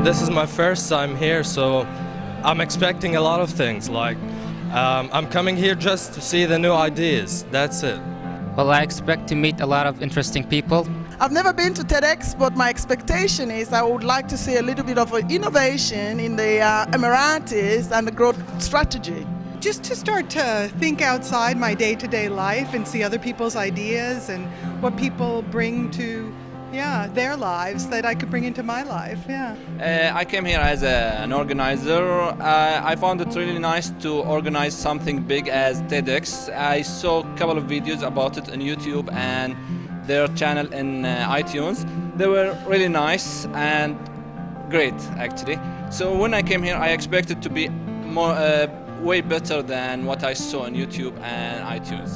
this is my first time here, so I'm expecting a lot of things. Like, I'm coming here just to see the new ideas. That's it. Well, I expect to meet a lot of interesting people. I've never been to TEDx, but my expectation is I would like to see a little bit of an innovation in the Emiratis and the growth strategy. Just to start to think outside my day-to-day life and see other people's ideas and what people bring to their lives that I could bring into my life. I came here as an organizer. I found it really nice to organize something big as TEDx. I saw a couple of videos about it on YouTube and their channel in iTunes. They were really nice and great, actually. So when I came here, I expected to be more way better than what I saw on YouTube and iTunes.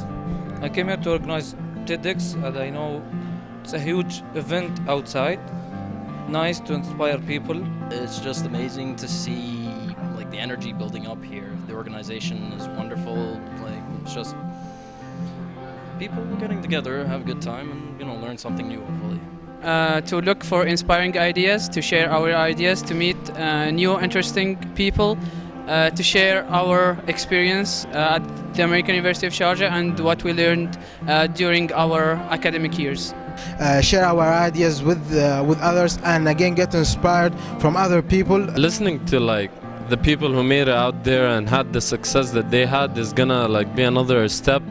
I came here to organize TEDx, and I know it's a huge event outside. Nice to inspire people. It's just amazing to see like the energy building up here. The organization is wonderful. Like, it's just people getting together, have a good time, and learn something new, hopefully. To look for inspiring ideas, to share our ideas, to meet new interesting people, to share our experience at the American University of Sharjah and what we learned during our academic years. Share our ideas with others, and again get inspired from other people. Listening to like the people who made it out there and had the success that they had is gonna like be another step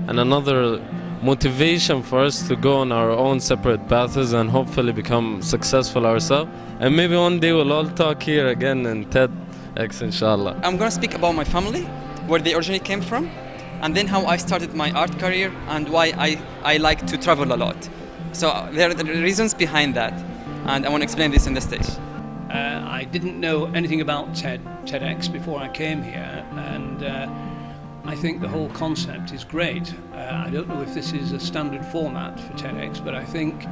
and another motivation for us to go on our own separate paths and hopefully become successful ourselves. And maybe one day we'll all talk here again in TEDx, inshallah. I'm going to speak about my family, where they originally came from, and then how I started my art career and why I like to travel a lot. So there are the reasons behind that, and I want to explain this in the stage. I didn't know anything about TEDx before I came here, and I think the whole concept is great. I don't know if this is a standard format for TEDx, but I think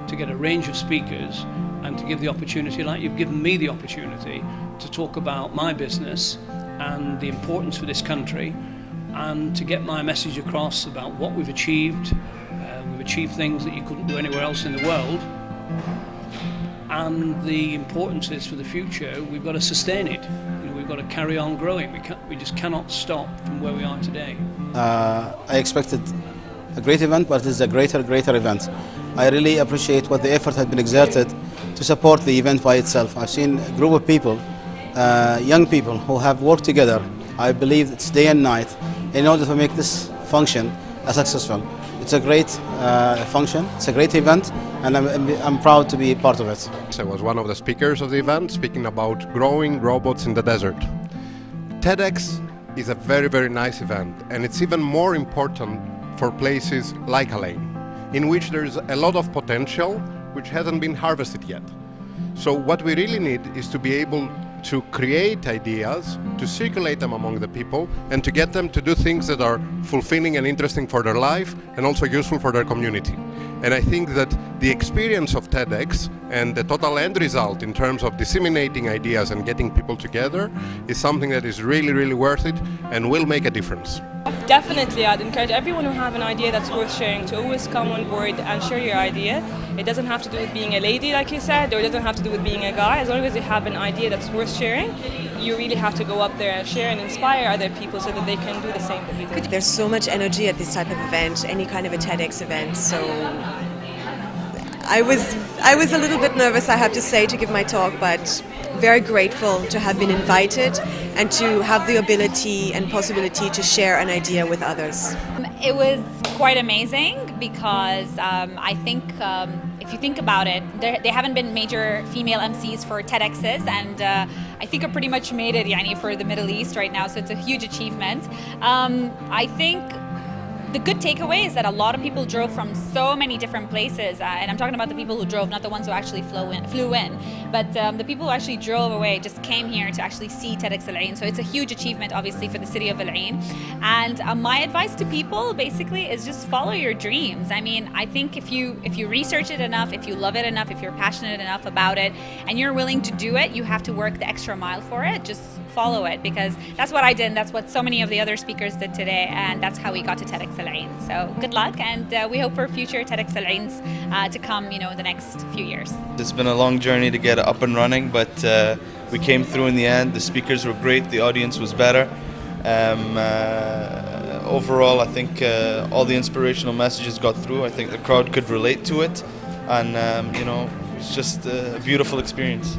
to get a range of speakers and to give the opportunity, like you've given me the opportunity, to talk about my business and the importance for this country, and to get my message across about what we've achieved. We've achieved things that you couldn't do anywhere else in the world, and the importance is for the future, we've got to sustain it. We've got to carry on growing. We just cannot stop from where we are today. I expected a great event, but it is a greater event. I really appreciate what the effort has been exerted to support the event by itself. I've seen a group of people, young people, who have worked together. I believe it's day and night in order to make this function successful. It's a great function, it's a great event, and I'm proud to be part of it. I was one of the speakers of the event, speaking about growing robots in the desert. TEDx is a very nice event, and it's even more important for places like Alain, in which there's a lot of potential which hasn't been harvested yet. So what we really need is to be able to create ideas, to circulate them among the people, and to get them to do things that are fulfilling and interesting for their life and also useful for their community. And I think that the experience of TEDx and the total end result in terms of disseminating ideas and getting people together is something that is really worth it and will make a difference. Definitely, I'd encourage everyone who have an idea that's worth sharing to always come on board and share your idea. It doesn't have to do with being a lady, like you said, or it doesn't have to do with being a guy. As long as you have an idea that's worth sharing, you really have to go up there and share and inspire other people so that they can do the same that we do. There's so much energy at this type of event, any kind of a TEDx event, so I was a little bit nervous, I have to say, to give my talk, but very grateful to have been invited and to have the ability and possibility to share an idea with others. It was quite amazing because I think if you think about it, there haven't been major female MCs for TEDx's, and I think I pretty much made it for the Middle East right now, so it's a huge achievement. I think the good takeaway is that a lot of people drove from so many different places, and I'm talking about the people who drove, not the ones who actually flew in, but the people who actually drove away just came here to actually see TEDxAlAin. So it's a huge achievement, obviously, for the city of Al Ain. And my advice to people, basically, is just follow your dreams. I mean, I think if you research it enough, if you love it enough, if you're passionate enough about it, and you're willing to do it, you have to work the extra mile for it. Just follow it, because that's what I did, and that's what so many of the other speakers did today, and that's how we got to TEDxAlAin. So good luck, and we hope for future TEDxAlAins to come, in the next few years. It's been a long journey to get it up and running, but we came through in the end. The speakers were great, the audience was better. Overall, I think all the inspirational messages got through. I think the crowd could relate to it, and it's just a beautiful experience.